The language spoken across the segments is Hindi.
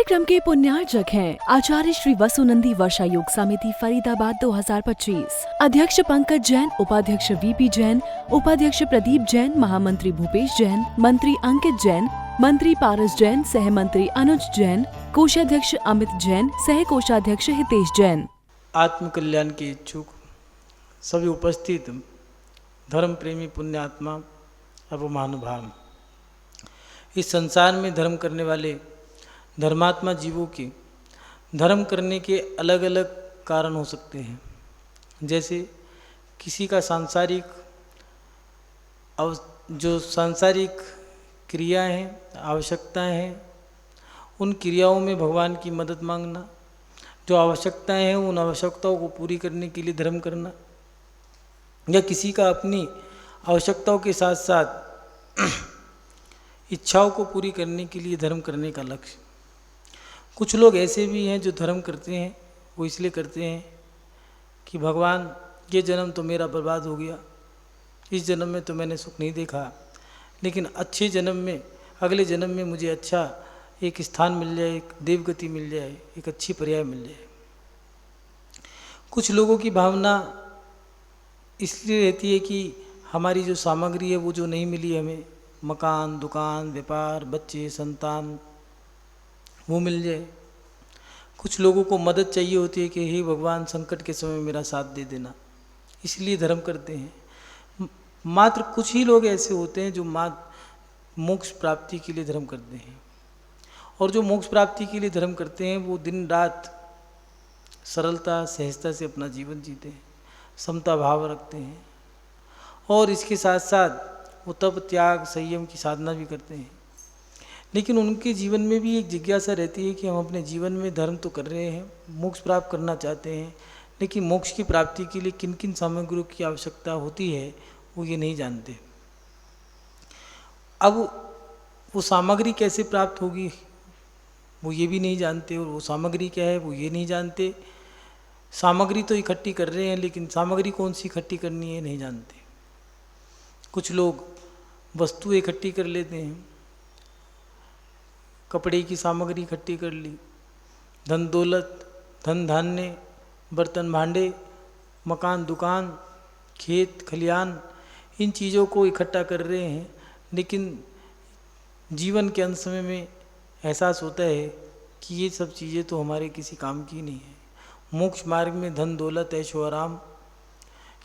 कार्यक्रम के पुण्यार्चक हैं आचार्य श्री वसुनंदी वर्षा योग समिति फरीदाबाद 2025। अध्यक्ष पंकज जैन, उपाध्यक्ष वीपी जैन, उपाध्यक्ष प्रदीप जैन, महामंत्री भूपेश जैन, मंत्री अंकित जैन, मंत्री पारस जैन, सह मंत्री अनुज जैन, कोषाध्यक्ष अमित जैन, सह कोषाध्यक्ष हितेश जैन। आत्म कल्याण के इच्छुक सभी उपस्थित धर्म प्रेमी पुण्यात्मा और महानुभाव, इस संसार में धर्म करने वाले धर्मात्मा जीवों के धर्म करने के अलग अलग कारण हो सकते हैं। जैसे किसी का सांसारिक जो सांसारिक क्रियाएं हैं, आवश्यकताएं हैं, उन क्रियाओं में भगवान की मदद मांगना, जो आवश्यकताएं हैं उन आवश्यकताओं को पूरी करने के लिए धर्म करना, या किसी का अपनी आवश्यकताओं के साथ साथ इच्छाओं को पूरी करने के लिए धर्म करने का लक्ष्य। कुछ लोग ऐसे भी हैं जो धर्म करते हैं, वो इसलिए करते हैं कि भगवान ये जन्म तो मेरा बर्बाद हो गया, इस जन्म में तो मैंने सुख नहीं देखा, लेकिन अच्छे जन्म में, अगले जन्म में मुझे अच्छा एक स्थान मिल जाए, एक देवगति मिल जाए, एक अच्छी पर्याय मिल जाए। कुछ लोगों की भावना इसलिए रहती है कि हमारी जो सामग्री है वो जो नहीं मिली हमें, मकान, दुकान, व्यापार, बच्चे, संतान, वो मिल जाए। कुछ लोगों को मदद चाहिए होती है कि हे भगवान संकट के समय मेरा साथ दे देना, इसलिए धर्म करते हैं। मात्र कुछ ही लोग ऐसे होते हैं जो मोक्ष प्राप्ति के लिए धर्म करते हैं, और जो मोक्ष प्राप्ति के लिए धर्म करते हैं वो दिन रात सरलता सहजता से अपना जीवन जीते हैं, समता भाव रखते हैं, और इसके साथ साथ वो तप त्याग संयम की साधना भी करते हैं। लेकिन उनके जीवन में भी एक जिज्ञासा रहती है कि हम अपने जीवन में धर्म तो कर रहे हैं, मोक्ष प्राप्त करना चाहते हैं, लेकिन मोक्ष की प्राप्ति के लिए किन किन सामग्रियों की आवश्यकता होती है वो ये नहीं जानते। अब वो सामग्री कैसे प्राप्त होगी वो ये भी नहीं जानते, और वो सामग्री क्या है वो ये नहीं जानते। सामग्री तो इकट्ठी कर रहे हैं, लेकिन सामग्री कौन सी इकट्ठी करनी है नहीं जानते। कुछ लोग वस्तु इकट्ठी कर लेते हैं, कपड़े की सामग्री इकट्ठी कर ली, धन दौलत, धन धान्य, बर्तन भांडे, मकान दुकान, खेत खलियान, इन चीज़ों को इकट्ठा कर रहे हैं, लेकिन जीवन के अंत समय में एहसास होता है कि ये सब चीज़ें तो हमारे किसी काम की नहीं है। मोक्ष मार्ग में धन दौलत ऐशो आराम,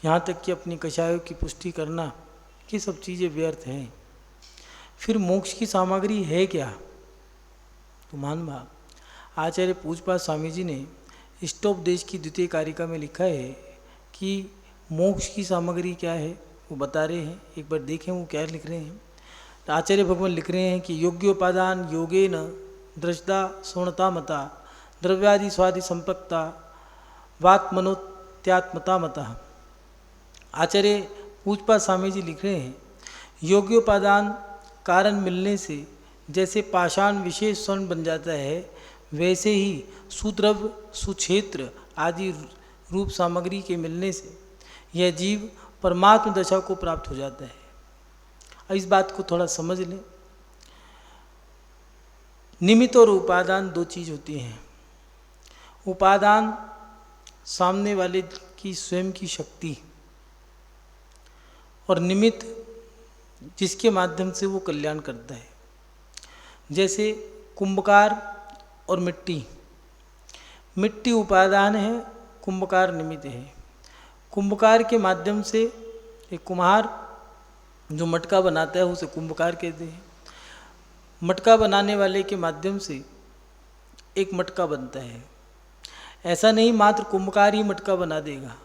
यहाँ तक कि अपनी कषायों की पुष्टि करना, ये सब चीज़ें व्यर्थ हैं। फिर मोक्ष की सामग्री है क्या? तो मान भाव आचार्य पूज्यपाद स्वामी जी ने इष्टोपदेश की द्वितीय कारिका में लिखा है कि मोक्ष की सामग्री क्या है वो बता रहे हैं। एक बार देखें वो क्या लिख रहे हैं। तो आचार्य भगवान लिख रहे हैं कि योग्योपादान योगेन दृष्टा स्वर्णता मता द्रव्यादि स्वादि संपक्ता वात्मनोत्यात्मता मता। आचार्य पूज्यपाद स्वामी जी लिख रहे हैं, योग्योपादान कारण मिलने से जैसे पाषाण विशेष स्वर्ण बन जाता है, वैसे ही सुद्रव्य सुक्षेत्र आदि रूप सामग्री के मिलने से यह जीव परमात्म दशा को प्राप्त हो जाता है। अब इस बात को थोड़ा समझ लें। निमित्त और उपादान दो चीज़ होती हैं। उपादान सामने वाले की स्वयं की शक्ति, और निमित्त जिसके माध्यम से वो कल्याण करता है। जैसे कुंभकार और मिट्टी, मिट्टी उपादान है, कुंभकार निमित्त है। कुंभकार के माध्यम से एक कुम्हार जो मटका बनाता है उसे कुंभकार कहते हैं। मटका बनाने वाले के माध्यम से एक मटका बनता है। ऐसा नहीं मात्र कुंभकार ही मटका बना देगा।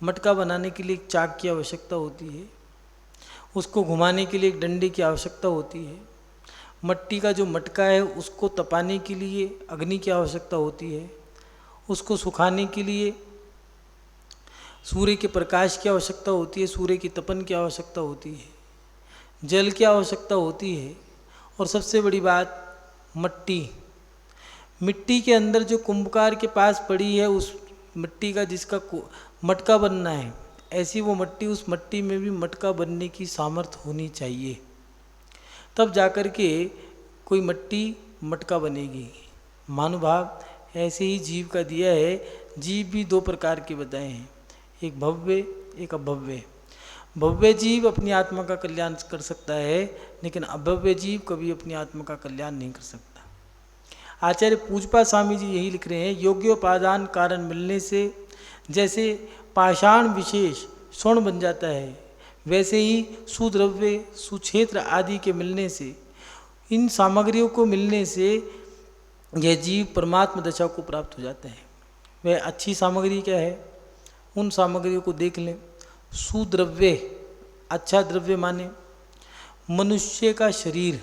मटका बनाने के लिए एक चाक की आवश्यकता होती है, उसको घुमाने के लिए एक डंडे की आवश्यकता होती है। मट्टी का जो मटका है उसको तपाने के लिए अग्नि की आवश्यकता होती है, उसको सुखाने के लिए सूर्य के प्रकाश की आवश्यकता होती है, सूर्य की तपन की आवश्यकता होती है, जल की आवश्यकता होती है, और सबसे बड़ी बात मिट्टी के अंदर जो कुंभकार के पास पड़ी है उस मिट्टी का जिसका मटका बनना है, ऐसी वो मट्टी, उस मट्टी में भी मटका बनने की सामर्थ्य होनी चाहिए, तब जाकर के कोई मट्टी मटका बनेगी। महानुभाव ऐसे ही जीव का दिया है। जीव भी दो प्रकार के बताए हैं, एक भव्य एक अभव्य। भव्य जीव अपनी आत्मा का कल्याण कर सकता है, लेकिन अभव्य जीव कभी अपनी आत्मा का कल्याण नहीं कर सकता। आचार्य पूजपा स्वामी जी यही लिख रहे हैं, योग्योपादान कारण मिलने से जैसे पाषाण विशेष स्वर्ण बन जाता है, वैसे ही सुद्रव्य सुक्षेत्र आदि के मिलने से, इन सामग्रियों को मिलने से यह जीव परमात्मा दशा को प्राप्त हो जाता है। वह अच्छी सामग्री क्या है, उन सामग्रियों को देख लें। सुद्रव्य, अच्छा द्रव्य माने मनुष्य का शरीर,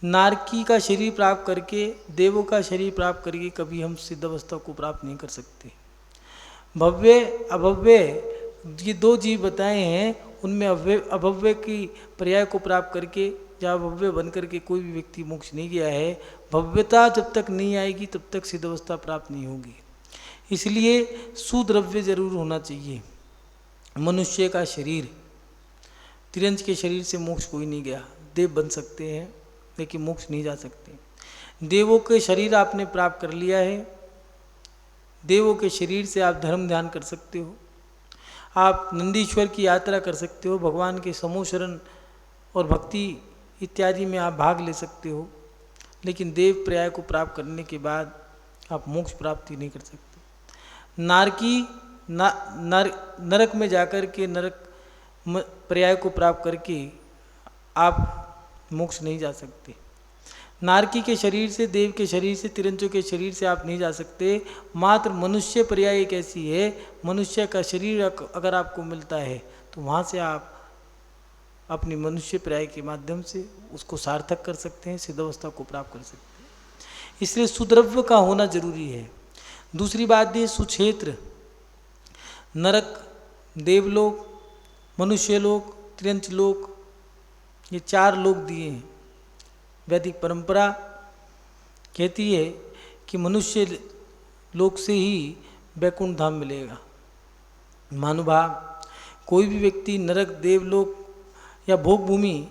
नारकी का शरीर प्राप्त करके, देवों का शरीर प्राप्त करके कभी हम सिद्ध अवस्था को प्राप्त नहीं कर सकते। भव्य अभव्य ये दो जीव बताए हैं, उनमें अभव्य की पर्याय को प्राप्त करके या भव्य बन करके कोई भी व्यक्ति मोक्ष नहीं गया है। भव्यता जब तक नहीं आएगी तब तक सिद्ध अवस्था प्राप्त नहीं होगी। इसलिए सुद्रव्य जरूर होना चाहिए। मनुष्य का शरीर, तिरंज के शरीर से मोक्ष कोई नहीं गया। देव बन सकते हैं लेकिन मोक्ष नहीं जा सकते। देवों के शरीर आपने प्राप्त कर लिया है, देवों के शरीर से आप धर्म ध्यान कर सकते हो, आप नंदीश्वर की यात्रा कर सकते हो, भगवान के समूह शरण और भक्ति इत्यादि में आप भाग ले सकते हो, लेकिन देव पर्याय को प्राप्त करने के बाद आप मोक्ष प्राप्ति नहीं कर सकते। नारकी नरक में जाकर के नरक पर्याय को प्राप्त करके आप मोक्ष नहीं जा सकते। नारकी के शरीर से, देव के शरीर से, तिरंजों के शरीर से आप नहीं जा सकते। मात्र मनुष्य पर्याय एक ऐसी है, मनुष्य का शरीर अगर आपको मिलता है तो वहाँ से आप अपनी मनुष्य पर्याय के माध्यम से उसको सार्थक कर सकते हैं, सिद्ध अवस्था को प्राप्त कर सकते हैं। इसलिए सुद्रव्य का होना जरूरी है। दूसरी बात ये सुक्षेत्र, नरक, देवलोक, मनुष्यलोक, तिरंज लोक, ये चार लोक दिए हैं। वैदिक परंपरा कहती है कि मनुष्य लोक से ही वैकुंठ धाम मिलेगा। महानुभाव, कोई भी व्यक्ति नरक, देवलोक या भोग भूमि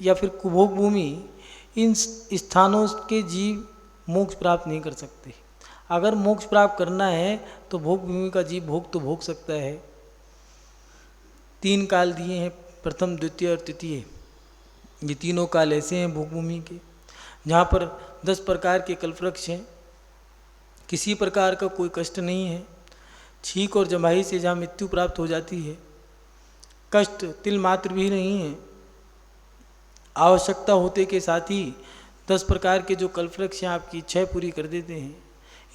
या फिर कुभोग भूमि, इन स्थानों के जीव मोक्ष प्राप्त नहीं कर सकते। अगर मोक्ष प्राप्त करना है तो भोग भूमि का जीव भोग तो भोग सकता है। तीन काल दिए हैं, प्रथम, द्वितीय और तृतीय। ये तीनों काल ऐसे हैं भोग भूमि के, जहाँ पर 10 प्रकार के कल्पवृक्ष हैं, किसी प्रकार का कोई कष्ट नहीं है। छींक और जमाई से जहाँ मृत्यु प्राप्त हो जाती है, कष्ट तिल मात्र भी नहीं है। आवश्यकता होते के साथ ही 10 प्रकार के जो कल्पवृक्ष हैं आपकी इच्छाएं पूरी कर देते हैं,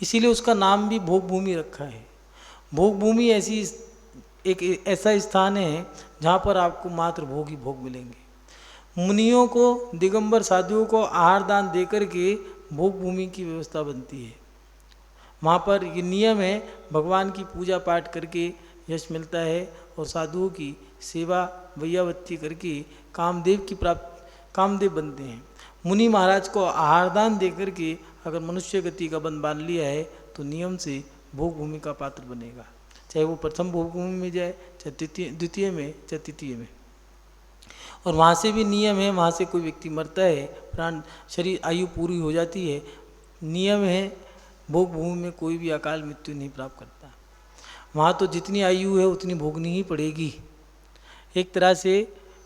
इसीलिए उसका नाम भी भोग भूमि रखा है। भोग भूमि एक ऐसा स्थान है जहाँ पर आपको मात्र भोग ही भोग मिलेंगे। मुनियों को, दिगंबर साधुओं को आहार दान देकर के भोग भूमि की व्यवस्था बनती है। वहाँ पर ये नियम है, भगवान की पूजा पाठ करके यश मिलता है और साधुओं की सेवा वैयावत्ती करके कामदेव बनते हैं। मुनि महाराज को आहार दान दे करके अगर मनुष्य गति का बंध बांध लिया है तो नियम से भोग भूमि का पात्र बनेगा, चाहे वो प्रथम भोग भूमि में जाए, चाहे द्वितीय में, चाहे तृतीय में। और वहाँ से भी नियम है, वहाँ से कोई व्यक्ति मरता है, प्राण शरीर आयु पूरी हो जाती है, नियम है भोग भूमि में कोई भी अकाल मृत्यु नहीं प्राप्त करता। वहाँ तो जितनी आयु है उतनी भोगनी ही पड़ेगी। एक तरह से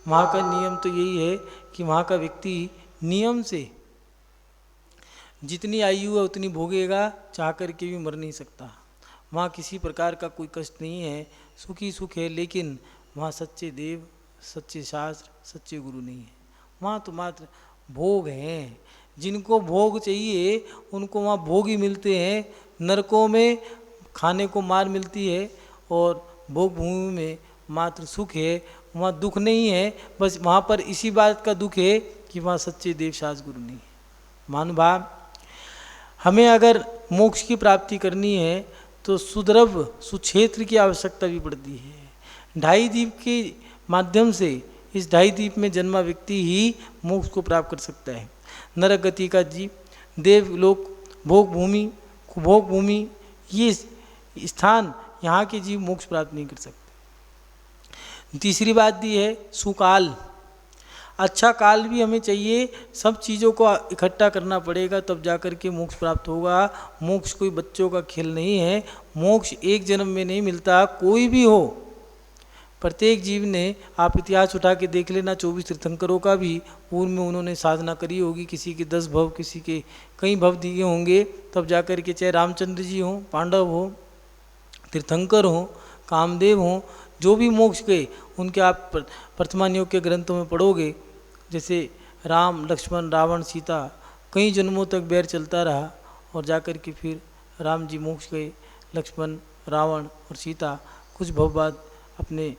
वहाँ का नियम तो यही है कि वहाँ का व्यक्ति नियम से जितनी आयु है उतनी भोगेगा, चाह करके भी मर नहीं सकता। वहाँ किसी प्रकार का कोई कष्ट नहीं है, सुखी सुख है, लेकिन वहाँ सच्चे देव, सच्चे शास्त्र, सच्चे गुरु नहीं है। वहाँ तो मात्र भोग हैं। जिनको भोग चाहिए उनको वहाँ भोग ही मिलते हैं। नरकों में खाने को मार मिलती है और भोग भूमि में मात्र सुख है, वहाँ दुख नहीं है। बस वहाँ पर इसी बात का दुख है कि वहाँ सच्चे देव शास्त्र गुरु नहीं है। महानुभाव, हमें अगर मोक्ष की प्राप्ति करनी है तो सुद्रव्य, सुक्षेत्र की आवश्यकता भी पड़ती है। 2.5 दीप के माध्यम से, इस 2.5 दीप में जन्मा व्यक्ति ही मोक्ष को प्राप्त कर सकता है। नरक गति का जीव, देवलोक, भोग भूमि, कुभोग भूमि, ये स्थान, यहाँ के जीव मोक्ष प्राप्त नहीं कर सकते। तीसरी बात दी है सुकाल। अच्छा काल भी हमें चाहिए, सब चीज़ों को इकट्ठा करना पड़ेगा, तब जा कर के मोक्ष प्राप्त होगा। मोक्ष कोई बच्चों का खेल नहीं है, मोक्ष एक जन्म में नहीं मिलता, कोई भी हो। प्रत्येक जीव ने, आप इतिहास उठा के देख लेना, 24 तीर्थंकरों का भी पूर्व में उन्होंने साधना करी होगी, किसी के 10 भव, किसी के कई भव दिए होंगे, तब जा कर के, चाहे रामचंद्र जी हों, पांडव हो, तीर्थंकर हों, कामदेव हों, जो भी मोक्ष गए, उनके आप वर्तमान योग के ग्रंथों में पढ़ोगे, जैसे राम, लक्ष्मण, रावण, सीता, कई जन्मों तक बैर चलता रहा और जाकर के फिर राम जी मोक्ष गए, लक्ष्मण, रावण और सीता कुछ भव बाद अपने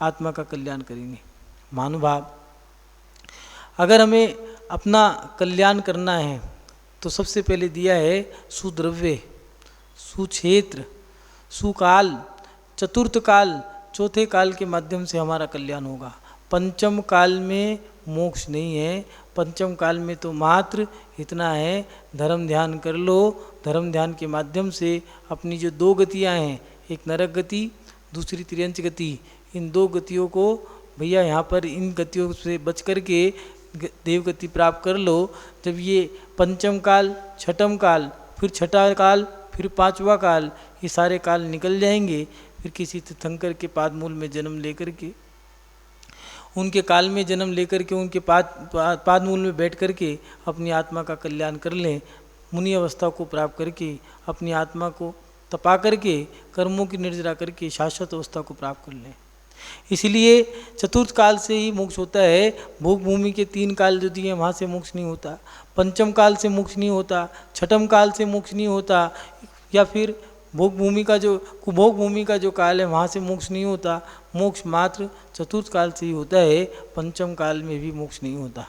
आत्मा का कल्याण करेंगे। महानुभाव, अगर हमें अपना कल्याण करना है तो सबसे पहले दिया है सुद्रव्य, सुक्षेत्र, सुकाल, चतुर्थ काल, चौथे काल के माध्यम से हमारा कल्याण होगा। पंचम काल में मोक्ष नहीं है, पंचम काल में तो मात्र इतना है, धर्म ध्यान कर लो, धर्म ध्यान के माध्यम से अपनी जो 2 गतियां हैं, एक नरक गति, दूसरी तिर्यंच गति, इन 2 गतियों को भैया यहाँ पर इन गतियों से बच कर के देव गति प्राप्त कर लो। जब ये पंचम काल, छठम काल, फिर छठा काल, फिर 5वां काल, ये सारे काल निकल जाएंगे, फिर किसी तीर्थंकर के पादमूल में जन्म लेकर के, उनके काल में जन्म लेकर के, उनके पादमूल में बैठ कर के अपनी आत्मा का कल्याण कर लें, मुनि अवस्था को प्राप्त करके अपनी आत्मा को तपा करके, कर्मों की निर्जरा करके शाश्वत अवस्था को प्राप्त कर लें। इसलिए चतुर्थ काल से ही मोक्ष होता है। भोग भूमि के 3 काल जो दिए वहाँ से मोक्ष नहीं होता, पंचम काल से मोक्ष नहीं होता, छठम काल से मोक्ष नहीं होता, या फिर भोग भूमि का जो कुभोग भूमि का जो काल है वहाँ से मोक्ष नहीं होता। मोक्ष मात्र चतुर्थ काल से ही होता है, पंचम काल में भी मोक्ष नहीं होता।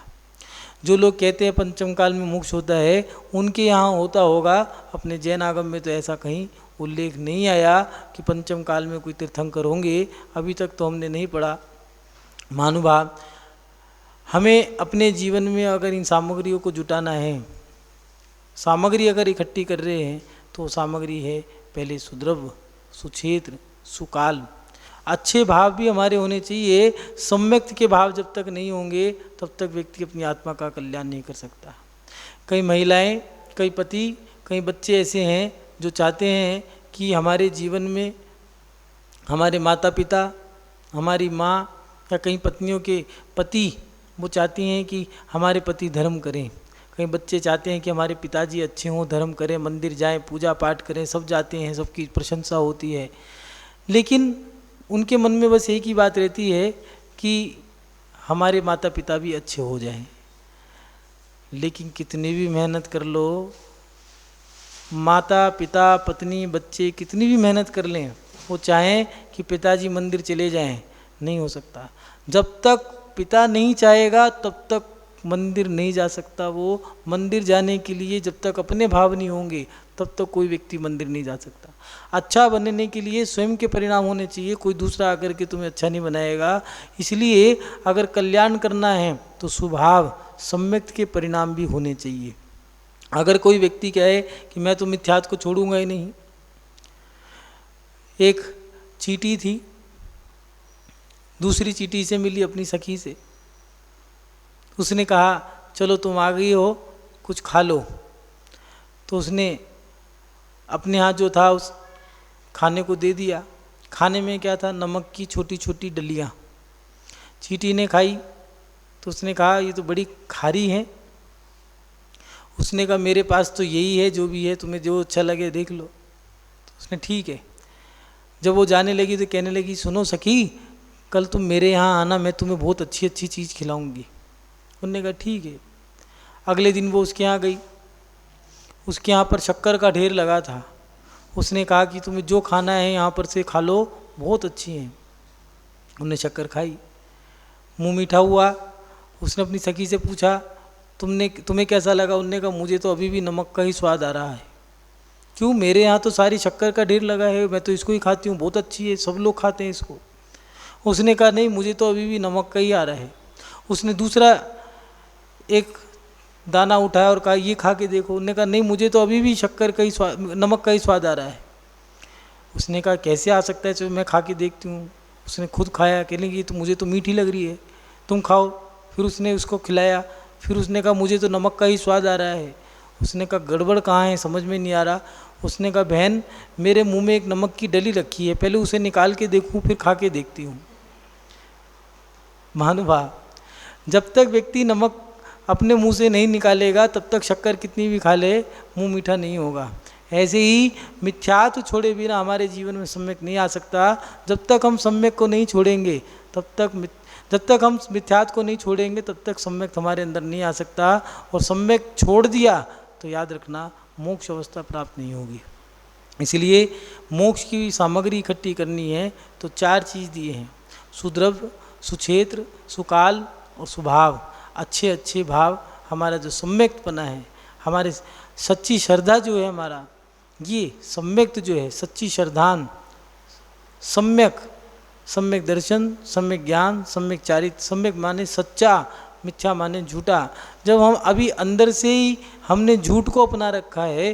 जो लोग कहते हैं पंचम काल में मोक्ष होता है, उनके यहाँ होता होगा, अपने जैन आगम में तो ऐसा कहीं उल्लेख नहीं आया कि पंचम काल में कोई तीर्थंकर होंगे, अभी तक तो हमने नहीं पढ़ा। महानुभाव, हमें अपने जीवन में अगर इन सामग्रियों को जुटाना है, सामग्री अगर इकट्ठी कर रहे हैं, तो सामग्री है पहले सुद्रव्य, सुक्षेत्र, सुकाल। अच्छे भाव भी हमारे होने चाहिए। सम्यक्त के भाव जब तक नहीं होंगे तब तक व्यक्ति अपनी आत्मा का कल्याण नहीं कर सकता। कई महिलाएं, कई पति, कई बच्चे ऐसे हैं जो चाहते हैं कि हमारे जीवन में हमारे माता पिता, हमारी माँ या कई पत्नियों के पति, वो चाहती हैं कि हमारे पति धर्म करें। कई बच्चे चाहते हैं कि हमारे पिताजी अच्छे हों, धर्म करें, मंदिर जाएं, पूजा पाठ करें, सब जाते हैं, सबकी प्रशंसा होती है, लेकिन उनके मन में बस एक ही बात रहती है कि हमारे माता पिता भी अच्छे हो जाएं। लेकिन कितनी भी मेहनत कर लो, माता पिता, पत्नी, बच्चे कितनी भी मेहनत कर लें, वो चाहें कि पिताजी मंदिर चले जाएं, नहीं हो सकता। जब तक पिता नहीं चाहेगा तब तक मंदिर नहीं जा सकता। वो मंदिर जाने के लिए जब तक अपने भाव नहीं होंगे तब तक कोई व्यक्ति मंदिर नहीं जा सकता। अच्छा बनने के लिए स्वयं के परिणाम होने चाहिए, कोई दूसरा आकर के तुम्हें अच्छा नहीं बनाएगा। इसलिए अगर कल्याण करना है तो स्वभाव सम्यक्त के परिणाम भी होने चाहिए। अगर कोई व्यक्ति कहे कि मैं तो मिथ्यात्व को छोड़ूंगा ही नहीं। एक चींटी थी, दूसरी चींटी से मिली अपनी सखी से, उसने कहा चलो तुम आ गई हो, कुछ खा लो। तो उसने अपने हाथ जो था उस खाने को दे दिया। खाने में क्या था, नमक की छोटी छोटी डलियाँ। चींटी ने खाई तो उसने कहा ये तो बड़ी खारी है। उसने कहा मेरे पास तो यही है, जो भी है तुम्हें जो अच्छा लगे देख लो। तो उसने ठीक है। जब वो जाने लगी तो कहने लगी सुनो सखी, कल तुम मेरे यहाँ आना, मैं तुम्हें बहुत अच्छी अच्छी चीज़ खिलाऊंगी। उन्होंने कहा ठीक है। अगले दिन वो उसके यहाँ गई, उसके यहाँ पर शक्कर का ढेर लगा था। उसने कहा कि तुम्हें जो खाना है यहाँ पर से खा लो, बहुत अच्छी है। उन्होंने शक्कर खाई, मुंह मीठा हुआ। उसने अपनी सखी से पूछा तुम्हें कैसा लगा? उन्होंने कहा मुझे तो अभी भी नमक का ही स्वाद आ रहा है। क्यों? मेरे यहाँ तो सारी शक्कर का ढेर लगा है, मैं तो इसको ही खाती हूँ, बहुत अच्छी है, सब लोग खाते हैं इसको। उसने कहा नहीं, मुझे तो अभी भी नमक का ही आ रहा है। उसने दूसरा एक दाना उठाया और कहा ये खा के देखो। उन्होंने कहा नहीं, मुझे तो अभी भी शक्कर का ही स्वाद, नमक का ही स्वाद आ रहा है। उसने कहा कैसे आ सकता है, चलो मैं खा के देखती हूँ। उसने खुद खाया, कहने लगी तो मुझे तो मीठी लग रही है, तुम खाओ। फिर उसने उसको खिलाया। फिर उसने कहा मुझे तो नमक का ही स्वाद आ रहा है। उसने कहा गड़बड़ कहाँ है, समझ में नहीं आ रहा। उसने कहा बहन मेरे मुंह में एक नमक की डली रखी है, पहले उसे निकाल के देखूं फिर खा के देखती हूँ। महानुभाव, जब तक व्यक्ति नमक अपने मुंह से नहीं निकालेगा तब तक शक्कर कितनी भी खा ले मुंह मीठा नहीं होगा। ऐसे ही मिथ्यात्व छोड़े बिना हमारे जीवन में सम्यक नहीं आ सकता। जब तक हम सम्यक को नहीं छोड़ेंगे जब तक हम मिथ्यात्व को नहीं छोड़ेंगे तब तक सम्यक हमारे अंदर नहीं आ सकता। और सम्यक छोड़ दिया तो याद रखना मोक्ष अवस्था प्राप्त नहीं होगी। इसलिए मोक्ष की सामग्री इकट्ठी करनी है तो 4 चीज़ दिए हैं, सुद्रव्य, सुक्षेत्र, सुकाल और सुभाव। अच्छे अच्छे भाव, हमारा जो सम्यक्तपना है, हमारे सच्ची श्रद्धा जो है, हमारा ये सम्यक्त जो है, सच्ची श्रद्धान, सम्यक दर्शन, सम्यक ज्ञान, सम्यक चारित्र। सम्यक माने सच्चा, मिथ्या माने झूठा। जब हम अभी अंदर से ही हमने झूठ को अपना रखा है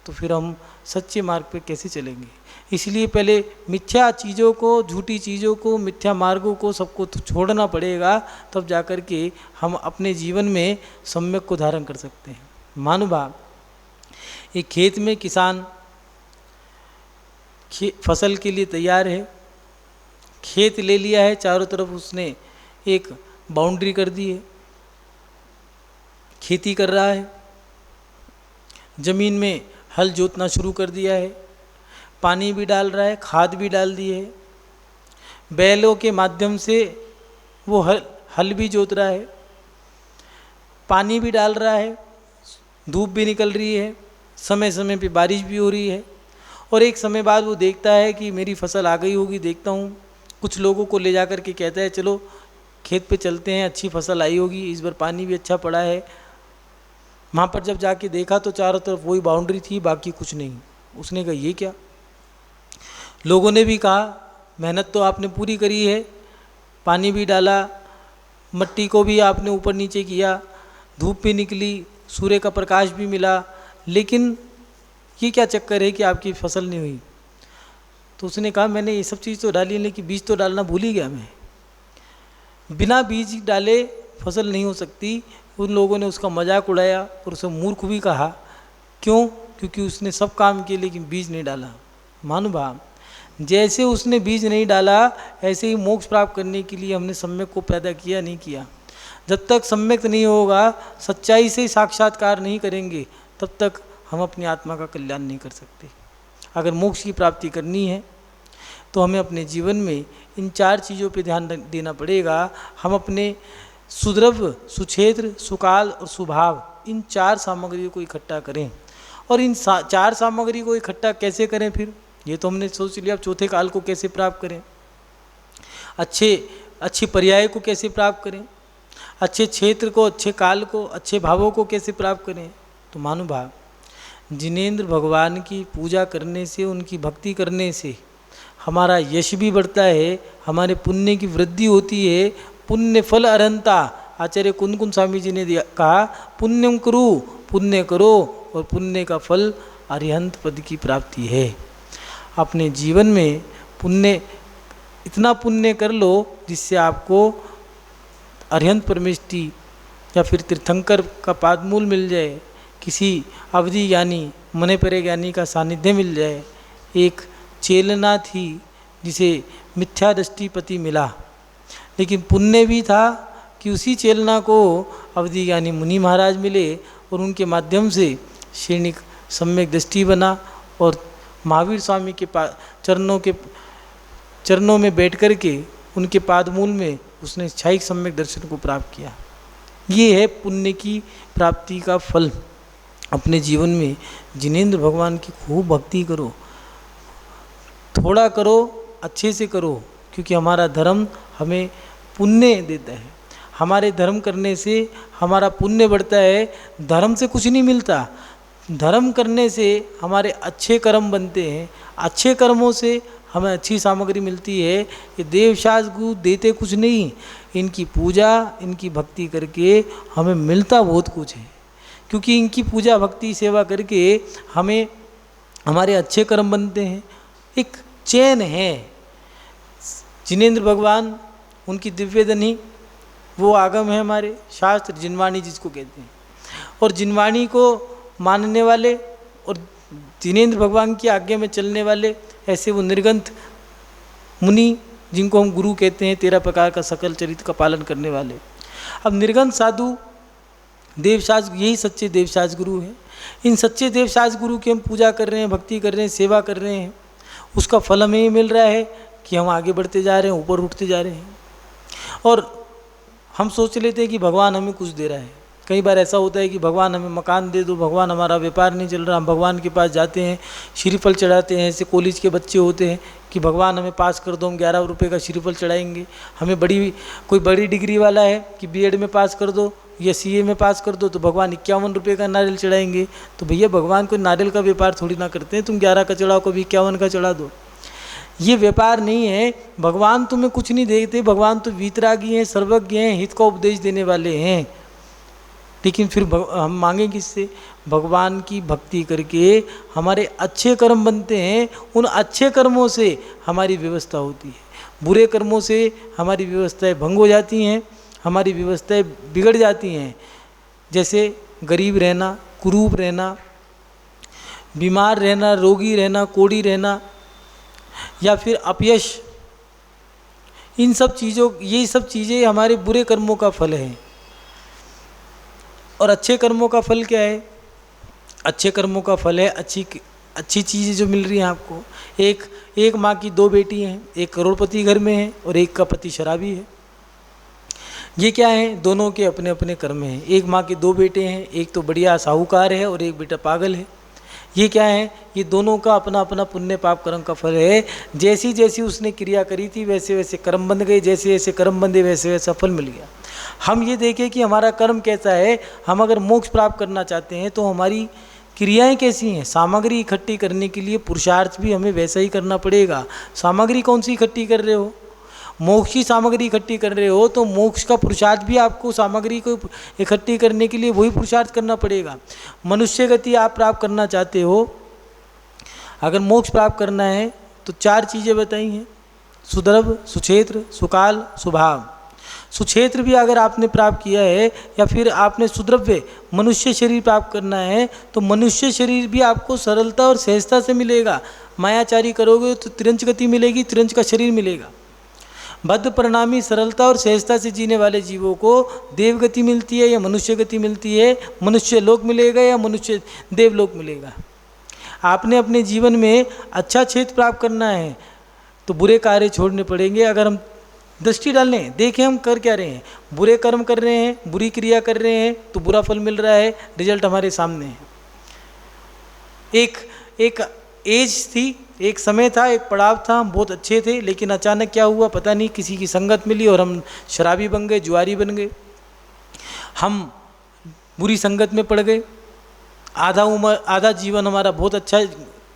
तो फिर हम सच्चे मार्ग पे कैसे चलेंगे। इसलिए पहले मिथ्या चीज़ों को, झूठी चीज़ों को, मिथ्या मार्गों को सबको तो छोड़ना पड़ेगा, तब जाकर के हम अपने जीवन में सम्यक को धारण कर सकते हैं। महानुभाव, एक खेत में किसान फसल के लिए तैयार है, खेत ले लिया है, चारों तरफ उसने एक बाउंड्री कर दी है, खेती कर रहा है, जमीन में हल जोतना शुरू कर दिया है, पानी भी डाल रहा है, खाद भी डाल दी है, बैलों के माध्यम से वो हल भी जोत रहा है, पानी भी डाल रहा है, धूप भी निकल रही है, समय समय पे बारिश भी हो रही है। और एक समय बाद वो देखता है कि मेरी फसल आ गई होगी, देखता हूँ, कुछ लोगों को ले जा कर के कहता है चलो खेत पे चलते हैं, अच्छी फसल आई होगी, इस बार पानी भी अच्छा पड़ा है। वहाँ पर जब जाके देखा तो चारों तरफ वही बाउंड्री थी, बाकी कुछ नहीं। उसने कहा ये क्या। लोगों ने भी कहा मेहनत तो आपने पूरी करी है, पानी भी डाला, मिट्टी को भी आपने ऊपर नीचे किया, धूप भी निकली, सूर्य का प्रकाश भी मिला, लेकिन ये क्या चक्कर है कि आपकी फसल नहीं हुई। तो उसने कहा मैंने ये सब चीज़ तो डाली है, लेकिन बीज तो डालना भूल ही गया मैं। बिना बीज डाले फसल नहीं हो सकती। उन लोगों ने उसका मजाक उड़ाया और उसे मूर्ख भी कहा। क्यों? क्योंकि उसने सब काम किए लेकिन बीज नहीं डाला। महानुभाव, जैसे उसने बीज नहीं डाला ऐसे ही मोक्ष प्राप्त करने के लिए हमने सम्यक को पैदा किया नहीं किया। जब तक सम्यक नहीं होगा, सच्चाई से साक्षात्कार नहीं करेंगे, तब तक हम अपनी आत्मा का कल्याण नहीं कर सकते। अगर मोक्ष की प्राप्ति करनी है तो हमें अपने जीवन में इन 4 चीज़ों पे ध्यान देना पड़ेगा। हम अपने सुद्रव्य, सुक्षेत्र, सुकाल और सुभाव, इन 4 सामग्रियों को इकट्ठा करें। और इन 4 सामग्री को इकट्ठा कैसे करें फिर, ये तो हमने सोच लिया। अब चौथे काल को कैसे प्राप्त करें, अच्छे पर्याय को कैसे प्राप्त करें, अच्छे क्षेत्र को, अच्छे काल को, अच्छे भावों को कैसे प्राप्त करें। तो महानुभाव, जिनेंद्र भगवान की पूजा करने से, उनकी भक्ति करने से हमारा यश भी बढ़ता है, हमारे पुण्य की वृद्धि होती है। पुण्य फल अरहंता, आचार्य कुंदकुन स्वामी जी ने कहा पुण्यम करो, पुण्य करो और पुण्य का फल अरिहंत पद की प्राप्ति है। अपने जीवन में पुण्य, इतना पुण्य कर लो जिससे आपको अरिहंत परमेष्टि या फिर तीर्थंकर का पादमूल मिल जाए, किसी अवधि ज्ञानी, मने परे ज्ञानी का सानिध्य मिल जाए। एक चेलना थी जिसे मिथ्या दृष्टिपति मिला, लेकिन पुण्य भी था कि उसी चेलना को अवधि ज्ञानी मुनि महाराज मिले और उनके माध्यम से श्रेणिक सम्यक दृष्टि बना और महावीर स्वामी के चरणों में बैठ कर के उनके पादमूल में उसने छायिक सम्यक दर्शन को प्राप्त किया। ये है पुण्य की प्राप्ति का फल। अपने जीवन में जिनेंद्र भगवान की खूब भक्ति करो, थोड़ा करो, अच्छे से करो, क्योंकि हमारा धर्म हमें पुण्य देता है। हमारे धर्म करने से हमारा पुण्य बढ़ता है। धर्म से कुछ नहीं मिलता, धर्म करने से हमारे अच्छे कर्म बनते हैं, अच्छे कर्मों से हमें अच्छी सामग्री मिलती है। ये देवशास्त्र गुरु देते कुछ नहीं, इनकी पूजा, इनकी भक्ति करके हमें मिलता बहुत कुछ है। क्योंकि इनकी पूजा भक्ति सेवा करके हमें हमारे अच्छे कर्म बनते हैं। एक चैन है। जिनेंद्र भगवान, उनकी दिव्य धनी वो आगम है हमारे शास्त्र, जिनवाणी जिसको कहते हैं। और जिनवाणी को मानने वाले और जिनेंद्र भगवान की आज्ञा में चलने वाले, ऐसे वो निर्गंथ मुनि जिनको हम गुरु कहते हैं, 13 प्रकार का सकल चरित्र का पालन करने वाले। अब निर्गंथ साधु देवशास, यही सच्चे देवशास गुरु हैं। इन सच्चे देवशास गुरु की हम पूजा कर रहे हैं, भक्ति कर रहे हैं, सेवा कर रहे हैं। उसका फल हमें ये मिल रहा है कि हम आगे बढ़ते जा रहे हैं, ऊपर उठते जा रहे हैं। और हम सोच लेते हैं कि भगवान हमें कुछ दे रहा है। कई बार ऐसा होता है कि भगवान हमें मकान दे दो, भगवान हमारा व्यापार नहीं चल रहा, हम भगवान के पास जाते हैं, श्रीफल चढ़ाते हैं। ऐसे कॉलेज के बच्चे होते हैं कि भगवान हमें पास कर दो, हम 11 रुपये का श्रीफल चढ़ाएंगे। हमें कोई बड़ी डिग्री वाला है कि बीएड में पास कर दो या सीए में पास कर दो, तो भगवान 51 रुपये का नारियल चढ़ाएंगे। तो भैया भगवान को नारियल का व्यापार थोड़ी ना करते हैं, तुम 11 का चढ़ाओ, कभी 51 का चढ़ा दो। ये व्यापार नहीं है। भगवान तुम्हें कुछ नहीं देते, भगवान तो वीतरागी हैं, सर्वज्ञ हैं, हित का उपदेश देने वाले हैं। लेकिन फिर हम मांगें किससे? भगवान की भक्ति करके हमारे अच्छे कर्म बनते हैं, उन अच्छे कर्मों से हमारी व्यवस्था होती है। बुरे कर्मों से हमारी व्यवस्थाएं भंग हो जाती हैं, हमारी व्यवस्थाएं बिगड़ जाती हैं। जैसे गरीब रहना, कुरूप रहना, बीमार रहना, रोगी रहना, कोढ़ी रहना, या फिर अपयश, इन सब चीज़ों, ये सब चीज़ें हमारे बुरे कर्मों का फल है। और अच्छे कर्मों का फल क्या है? अच्छे कर्मों का फल है अच्छी चीज़ें जो मिल रही हैं आपको। एक माँ की 2 बेटी हैं, एक करोड़पति घर में है और एक का पति शराबी है। ये क्या है? दोनों के अपने अपने कर्म हैं। एक माँ के 2 बेटे हैं, एक तो बढ़िया साहूकार है और एक बेटा पागल है। ये क्या है? ये दोनों का अपना अपना पुण्य पाप कर्म का फल है। जैसी जैसी उसने क्रिया करी थी वैसे वैसे कर्म बंध गए, जैसे जैसे कर्म बंधे वैसे वैसा फल मिल गया। हम ये देखें कि हमारा कर्म कैसा है। हम अगर मोक्ष प्राप्त करना चाहते हैं तो हमारी क्रियाएं कैसी हैं। सामग्री इकट्ठी करने के लिए पुरुषार्थ भी हमें वैसा ही करना पड़ेगा। सामग्री कौन सी इकट्ठी कर रहे हो? मोक्ष की सामग्री इकट्ठी कर रहे हो तो मोक्ष का पुरुषार्थ भी आपको सामग्री को इकट्ठी करने के लिए वही पुरुषार्थ करना पड़ेगा। मनुष्य गति आप प्राप्त करना चाहते हो, अगर मोक्ष प्राप्त करना है तो 4 चीज़ें बताई हैं: सुदर्भ, सुक्षेत्र, सुकाल, सुभाव। सुक्षेत्र भी अगर आपने प्राप्त किया है या फिर आपने सुद्रव्य मनुष्य शरीर प्राप्त करना है तो मनुष्य शरीर भी आपको सरलता और सहजता से मिलेगा। मायाचारी करोगे तो तिरंच गति मिलेगी, तिरंच का शरीर मिलेगा। बद्ध परिणामी सरलता और सहजता से जीने वाले जीवों को देवगति मिलती है या मनुष्य गति मिलती है, मनुष्य लोक मिलेगा या मनुष्य देवलोक मिलेगा। आपने अपने जीवन में अच्छा क्षेत्र प्राप्त करना है तो बुरे कार्य छोड़ने पड़ेंगे। अगर हम दृष्टि डालें, देखें हम कर क्या रहे हैं। बुरे कर्म कर रहे हैं, बुरी क्रिया कर रहे हैं तो बुरा फल मिल रहा है, रिजल्ट हमारे सामने है। एक एज थी, एक समय था, एक पड़ाव था, हम बहुत अच्छे थे, लेकिन अचानक क्या हुआ पता नहीं, किसी की संगत मिली और हम शराबी बन गए, जुआरी बन गए। हम बुरी संगत में पड़ गए। आधा जीवन हमारा बहुत अच्छा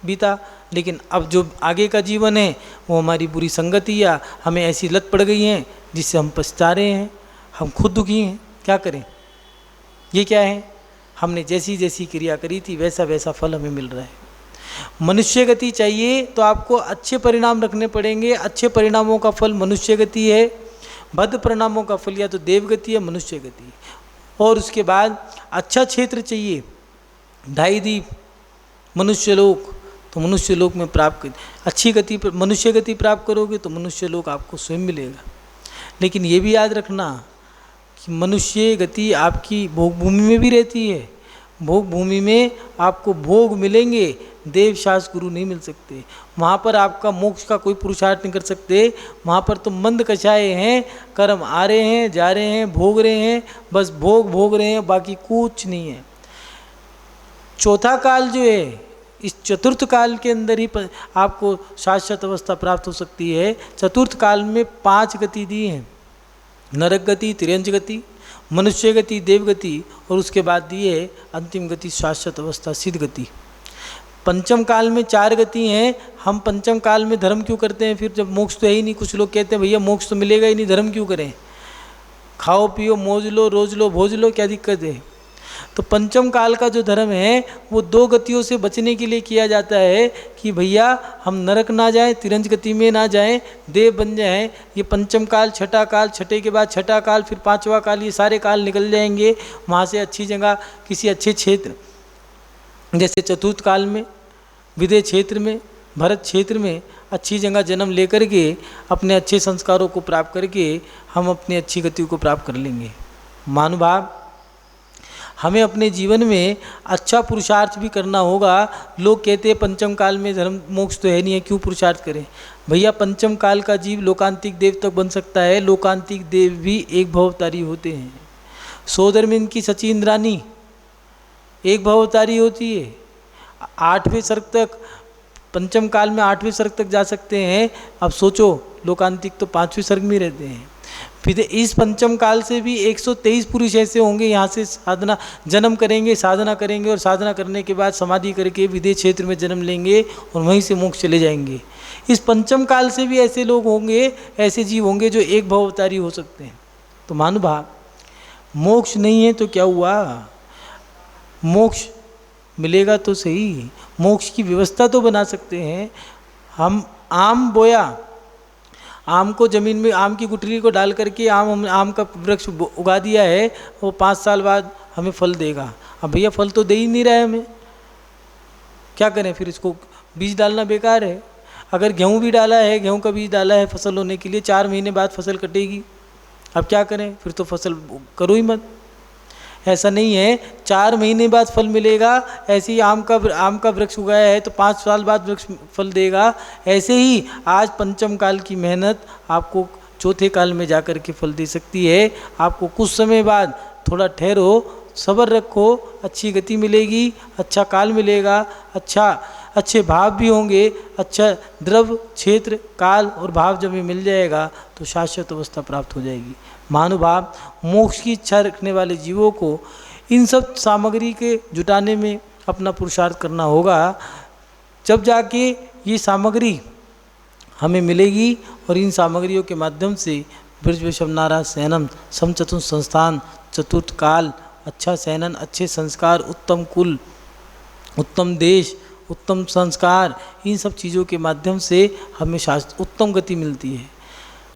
बीता, लेकिन अब जो आगे का जीवन है वो हमारी बुरी संगति या हमें ऐसी लत पड़ गई है जिससे हम पछता रहे हैं, हम खुद दुखी हैं। क्या करें? ये क्या है? हमने जैसी जैसी क्रिया करी थी वैसा वैसा फल हमें मिल रहा है। मनुष्य गति चाहिए तो आपको अच्छे परिणाम रखने पड़ेंगे। अच्छे परिणामों का फल मनुष्य गति है, बद्ध परिणामों का फल या तो देवगति है, मनुष्य गति। और उसके बाद अच्छा क्षेत्र चाहिए, 2.5 दीप मनुष्य लोक, तो मनुष्य लोक में प्राप्त अच्छी गति, मनुष्य गति प्राप्त करोगे तो मनुष्य लोक आपको स्वयं मिलेगा। लेकिन ये भी याद रखना कि मनुष्य गति आपकी भोग भूमि में भी रहती है। भोग भूमि में आपको भोग मिलेंगे, देवशास गुरु नहीं मिल सकते। वहाँ पर आपका मोक्ष का कोई पुरुषार्थ नहीं कर सकते। वहाँ पर तो मंद कषाय हैं, कर्म आ रहे हैं, जा रहे हैं, भोग रहे हैं, बस भोग रहे हैं, बाकी कुछ नहीं है। चौथा काल जो है, इस चतुर्थ काल के अंदर ही आपको शाश्वत अवस्था प्राप्त हो सकती है। चतुर्थ काल में 5 गति दी हैं: नरक गति, तिर्यंच गति, मनुष्य गति, देवगति, और उसके बाद दी है अंतिम गति शाश्वत अवस्था, सिद्ध गति। पंचम काल में 4 गति हैं। हम पंचम काल में धर्म क्यों करते हैं? फिर जब मोक्ष तो है ही नहीं। कुछ लोग कहते हैं भैया मोक्ष तो मिलेगा ही नहीं, धर्म क्यों करें? खाओ पियो, मौज लो, रोज लो, भोज लो, क्या दिक्कत है? तो पंचम काल का जो धर्म है वो 2 गतियों से बचने के लिए किया जाता है कि भैया हम नरक ना जाएं, तिरंज गति में ना जाएं, देव बन जाएं। ये पंचम काल, छठा काल, छठे के बाद छठा काल, फिर 5वां काल, ये सारे काल निकल जाएंगे। वहाँ से अच्छी जगह किसी अच्छे क्षेत्र, जैसे चतुर्थ काल में विदेह क्षेत्र में, भरत क्षेत्र में अच्छी जगह जन्म लेकर के अपने अच्छे संस्कारों को प्राप्त करके हम अपनी अच्छी गति को प्राप्त कर लेंगे। महानुभाव, हमें अपने जीवन में अच्छा पुरुषार्थ भी करना होगा। लोग कहते हैं पंचम काल में धर्म मोक्ष तो है नहीं है, क्यों पुरुषार्थ करें। भैया पंचम काल का जीव लोकांतिक देव तक बन सकता है। लोकांतिक देव भी एक भवतारी होते हैं। सोदरमिन की सची इंद्रानी एक भवतारी होती है। 8वें सर्ग तक, पंचम काल में 8वें सर्ग तक जा सकते हैं। अब सोचो लोकांतिक तो 5वें सर्ग में रहते हैं। फिर इस पंचम काल से भी 123 पुरुष ऐसे होंगे, यहाँ से साधना जन्म करेंगे, साधना करेंगे और साधना करने के बाद समाधि करके विदेह क्षेत्र में जन्म लेंगे और वहीं से मोक्ष चले जाएंगे। इस पंचम काल से भी ऐसे लोग होंगे, ऐसे जीव होंगे जो एक भवतारी हो सकते हैं। तो महानुभाव, मोक्ष नहीं है तो क्या हुआ, मोक्ष मिलेगा तो सही, मोक्ष की व्यवस्था तो बना सकते हैं। हम आम बोया, आम को ज़मीन में, आम की गुठली को डाल करके आम का वृक्ष उगा दिया है, वो 5 साल बाद हमें फल देगा। अब भैया फल तो दे ही नहीं रहा है हमें, क्या करें फिर। इसको बीज डालना बेकार है। अगर गेहूँ भी डाला है, गेहूँ का बीज डाला है फसल होने के लिए, 4 महीने बाद फसल कटेगी। अब क्या करें, फिर तो फसल करो ही मत। ऐसा नहीं है 4 महीने बाद फल मिलेगा, ऐसे ही आम का वृक्ष उगाया है तो 5 साल बाद वृक्ष फल देगा। ऐसे ही आज पंचम काल की मेहनत आपको चौथे काल में जाकर के फल दे सकती है। आपको कुछ समय बाद थोड़ा ठहरो, सब्र रखो, अच्छी गति मिलेगी, अच्छा काल मिलेगा, अच्छे भाव भी होंगे। अच्छा द्रव, क्षेत्र, काल और भाव जब ये मिल जाएगा तो शाश्वत अवस्था प्राप्त हो जाएगी। महानुभाव, मोक्ष की इच्छा रखने वाले जीवों को इन सब सामग्री के जुटाने में अपना पुरुषार्थ करना होगा, जब जाके ये सामग्री हमें मिलेगी। और इन सामग्रियों के माध्यम से ब्रज वैशवनारा सैनम समचतुर संस्थान, चतुर्थ काल, अच्छा सैनन, अच्छे संस्कार, उत्तम कुल, उत्तम देश, उत्तम संस्कार, इन सब चीज़ों के माध्यम से हमें उत्तम गति मिलती है।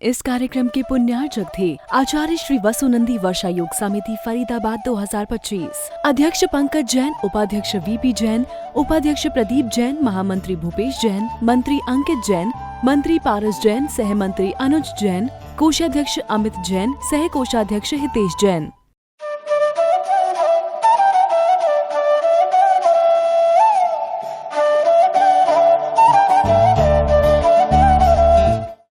इस कार्यक्रम के पुण्यार्चक थे आचार्य श्री वसुनंदी वर्षा योग समिति फरीदाबाद 2025, अध्यक्ष पंकज जैन, उपाध्यक्ष वीपी जैन, उपाध्यक्ष प्रदीप जैन, महामंत्री भूपेश जैन, मंत्री अंकित जैन, मंत्री पारस जैन, सह मंत्री अनुज जैन, कोषाध्यक्ष अमित जैन, सह कोषाध्यक्ष हितेश जैन।